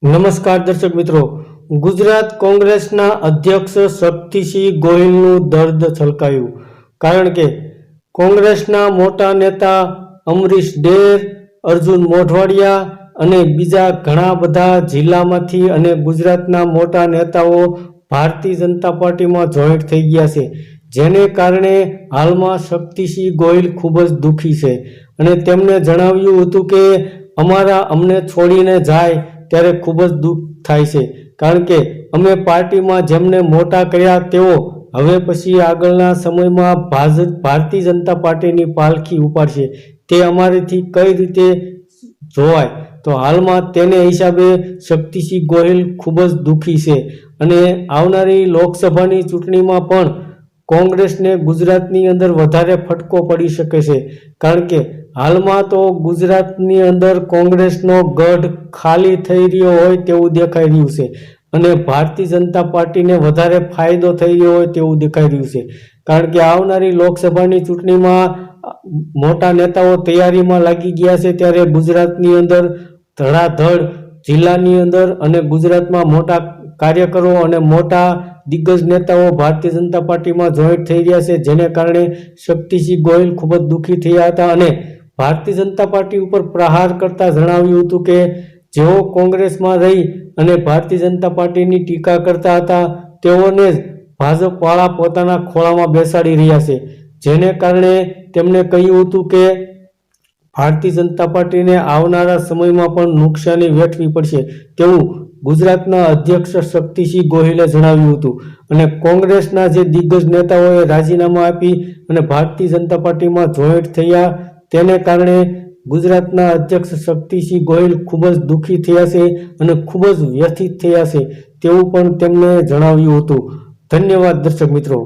નમસ્કાર દર્શક મિત્રો, ગુજરાત કોંગ્રેસના અધ્યક્ષ શક્તિસિંહ ગોહિલનું દર્દ છલકાયું. કારણ કે કોંગ્રેસના મોટા નેતા અમરીશ ડેર, અર્જુન મોઢવાડિયા અને બીજા ઘણા બધા જિલ્લામાંથી અને ગુજરાતના મોટા નેતાઓ ભારતીય જનતા પાર્ટીમાં જોઈન્ટ થઈ ગયા છે, જેને કારણે હાલમાં શક્તિસિંહ ગોહિલ ખૂબ જ દુઃખી છે અને તેમણે જણાવ્યું હતું કે અમને છોડીને જાય ત્યારે ખૂબ જ દુઃખ થાય છે, કારણ કે અમે પાર્ટીમાં જેમને મોટા કર્યા તેઓ હવે પછી આગળના સમયમાં ભારતીય જનતા પાર્ટીની પાલખી ઉપાડશે. તે અમારીથી કઈ રીતે જોવાય? તો હાલમાં તેને હિસાબે શક્તિસિંહ ગોહિલ ખૂબ જ દુઃખી છે અને આવનારી લોકસભાની ચૂંટણીમાં પણ કોંગ્રેસને ગુજરાતની અંદર વધારે ફટકો પડી શકે છે, કારણ કે હાલમાં તો ગુજરાતની અંદર કોંગ્રેસનો ગઢ ખાલી થઈ રહ્યો હોય તેવું દેખાઈ રહ્યું છે અને ભારતીય જનતા પાર્ટીને વધારે ફાયદો થઈ રહ્યો હોય તેવું દેખાઈ રહ્યું છે, કારણ કે આવનારી લોકસભાની ચૂંટણીમાં મોટા નેતાઓ તૈયારીમાં લાગી ગયા છે. ત્યારે ગુજરાતની અંદર ધડાધડ જિલ્લાની અંદર અને ગુજરાતમાં મોટા કાર્યકરો અને મોટા દિગ્ગજ નેતાઓ ભારતીય જનતા પાર્ટીમાં જોઈન્ટ થઈ રહ્યા છે, જેને કારણે શક્તિસિંહ ગોહિલ ખૂબ જ દુઃખી થયા હતા અને ભારતીય જનતા પાર્ટી ઉપર પ્રહાર કરતા જણાવ્યું હતું કે જેઓ કોંગ્રેસમાં રહી અને ભારતીય જનતા પાર્ટીની ટીકા કરતા હતા તેઓને જ ભાજપવાળા પોતાના ખોળામાં બેસાડી રહ્યા છે, જેને કારણે તેમણે કહ્યું હતું કે ભારતીય જનતા પાર્ટીને આવનારા સમયમાં પણ નુકસાની વેઠવી પડશે તેવું ગુજરાતના અધ્યક્ષ શક્તિસિંહ ગોહિલે જણાવ્યું હતું. અને કોંગ્રેસના જે દિગ્ગજ નેતાઓએ રાજીનામા આપી અને ભારતીય જનતા પાર્ટીમાં જોઈન્ટ થયા તેને કારણે ગુજરાતના અધ્યક્ષ શક્તિસિંહ ગોહિલ ખૂબ જ દુઃખી થયા છે અને ખૂબ જ વ્યથિત થયા છે તેવું પણ તેમણે જણાવ્યું હતું. ધન્યવાદ દર્શક મિત્રો.